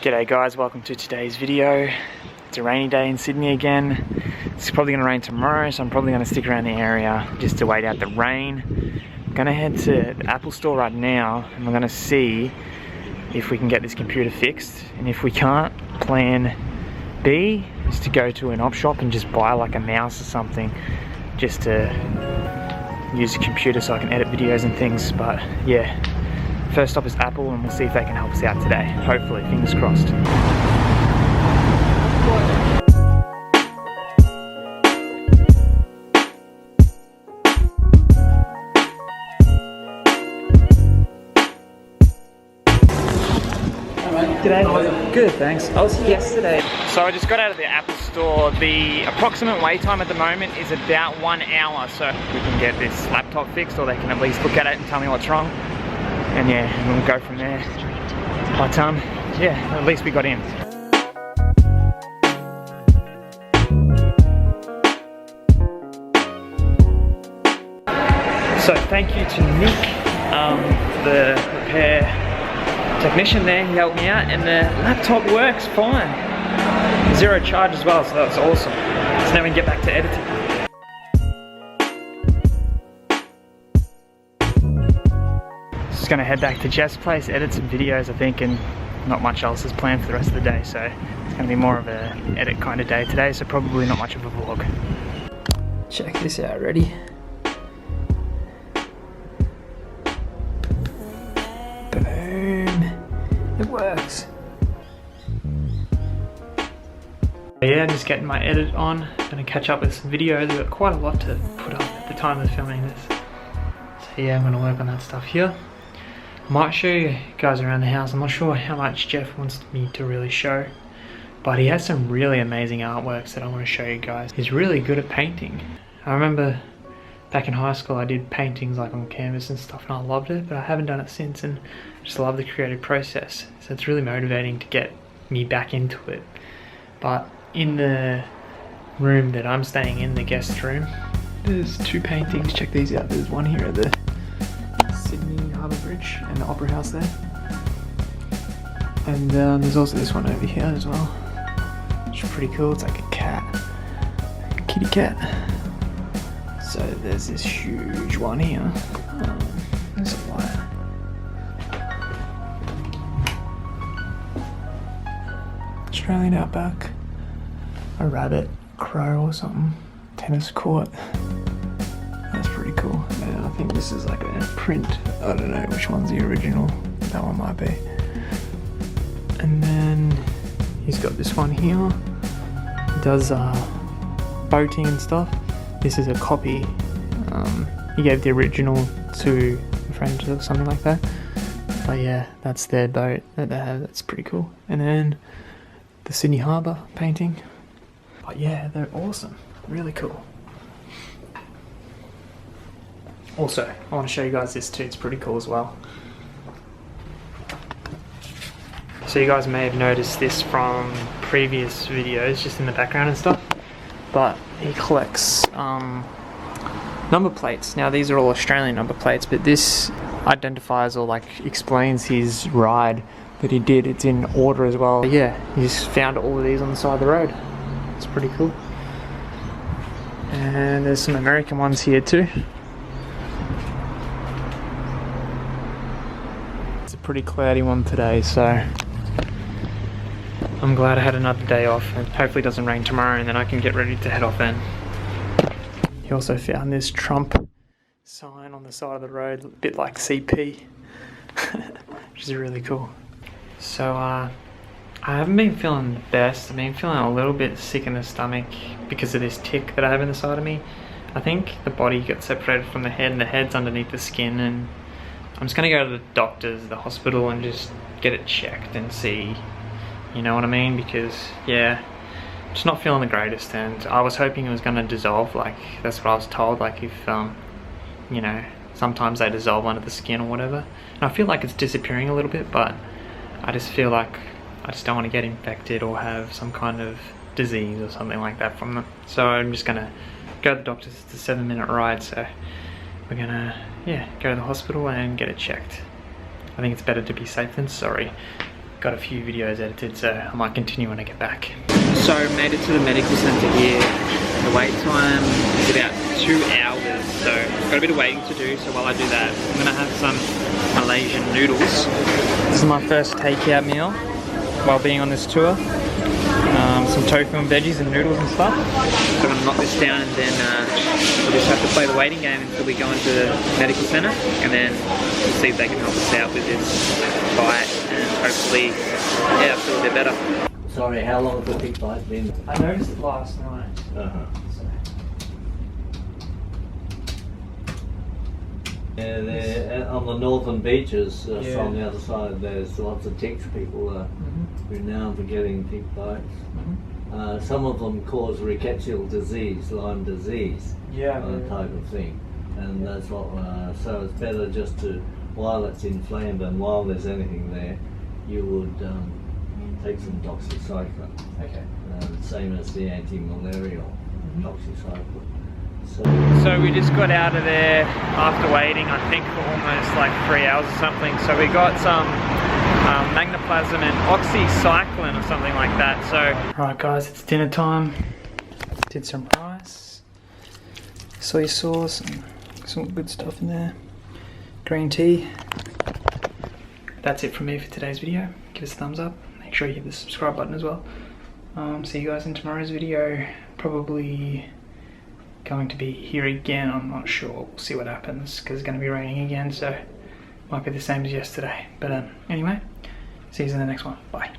G'day guys, welcome to today's video. It's a rainy day in Sydney again. It's probably going to rain tomorrow, so I'm probably going to stick around the area just to wait out the rain. I'm going to head to the Apple store right now and we're going to see if we can get this computer fixed. And if we can't, plan B is to go to an op shop and just buy like a mouse or something just to use the computer so I can edit videos and things. But yeah, first stop is Apple and we'll see if they can help us out today. Hopefully, fingers crossed. G'day. Good, thanks. I was here yesterday. So I just got out of the Apple store. The approximate wait time at the moment is about 1 hour, so we can get this laptop fixed, or they can at least look at it and tell me what's wrong. And yeah, and we'll go from there. But yeah, at least we got in. So thank you to Nick, the repair technician there. He helped me out and the laptop works fine. Zero charge as well, so that's awesome. So now we can get back to editing. Just gonna head back to Jeff's place, edit some videos I think, and not much else is planned for the rest of the day, so it's gonna be more of an edit kind of day today, so probably not much of a vlog. Check this out, ready? It works. Yeah, I'm just getting my edit on. Gonna catch up with some videos. I've got quite a lot to put up at the time of filming this. So yeah, I'm gonna work on that stuff here. I might show you guys around the house. I'm not sure how much Jeff wants me to really show, but he has some really amazing artworks that I want to show you guys. He's really good at painting. I remember back in high school I did paintings like on canvas and stuff and I loved it, but I haven't done it since and I just love the creative process. So it's really motivating to get me back into it. But in the room that I'm staying in, the guest room, there's two paintings. Check these out. There's one here at the Sydney Harbour Bridge and the Opera House there. And there's also this one over here as well, which is pretty cool. It's like a cat, a kitty cat. So there's this huge one here. There's a light. Australian outback. A rabbit, crow or something. Tennis court. That's pretty cool. And I think this is like a print. I don't know which one's the original. That one might be. And then he's got this one here. He does boating and stuff. This is a copy. He gave the original to a friend or something like that. But yeah, that's their boat that they have. That's pretty cool. And then the Sydney Harbour painting. But yeah, they're awesome. Really cool. Also, I want to show you guys this too. It's pretty cool as well. So you guys may have noticed this from previous videos, just in the background and stuff. But he collects number plates. Now these are all Australian number plates, but this identifies or like explains his ride that he did. It's in order as well. But yeah, he's found all of these on the side of the road. It's pretty cool. And there's some American ones here too. It's a pretty cloudy one today, so I'm glad I had another day off, and hopefully it doesn't rain tomorrow and then I can get ready to head off then. He also found this Trump sign on the side of the road, a bit like CP, which is really cool. So I haven't been feeling the best. I've been feeling a little bit sick in the stomach because of this tick that I have in the side of me. I think the body got separated from the head and the head's underneath the skin, and I'm just gonna go to the doctors, the hospital, and just get it checked and see, you know what I mean? Because yeah, just not feeling the greatest, and I was hoping it was gonna dissolve, like that's what I was told, like if you know, sometimes they dissolve under the skin or whatever. And I feel like it's disappearing a little bit, but I just feel like I just don't want to get infected or have some kind of disease or something like that from them. So I'm just gonna go to the doctor's. It's a 7-minute ride, so we're gonna, yeah, go to the hospital and get it checked. I think it's better to be safe than sorry. got a few videos edited, so I might continue when I get back. So made it to the medical centre here. The wait time is about 2 hours, so got a bit of waiting to do. So while I do that, I'm gonna have some Malaysian noodles. This is my first takeout meal while being on this tour. Some tofu and veggies and noodles and stuff. So I'm gonna knock this down, and then we'll just have to play the waiting game until we go into the medical centre, and then we'll see if they can help us out with this bite, and hopefully, yeah, feel a bit better. Sorry, how long has the pig bite been? I noticed it last night. Yeah, on the northern beaches from the other side, there's lots of ticks. People are renowned for getting tick bites. Some of them cause rickettsial disease, Lyme disease, type of thing, and that's what. So it's better just to, while it's inflamed and while there's anything there, you would take some doxycycline. Okay. Same as the anti-malarial doxycycline. So we just got out of there after waiting, I think, for almost like 3 hours or something. So we got some magnoplasm and oxycycline or something like that. So, alright guys, it's dinner time. Did some rice, soy sauce, and some good stuff in there. Green tea. That's it from me for today's video. Give us a thumbs up. Make sure you hit the subscribe button as well. See you guys in tomorrow's video. Probably going to be here again, I'm not sure. We'll see what happens, because it's going to be raining again, so might be the same as yesterday. But anyway, see you in the next one. Bye.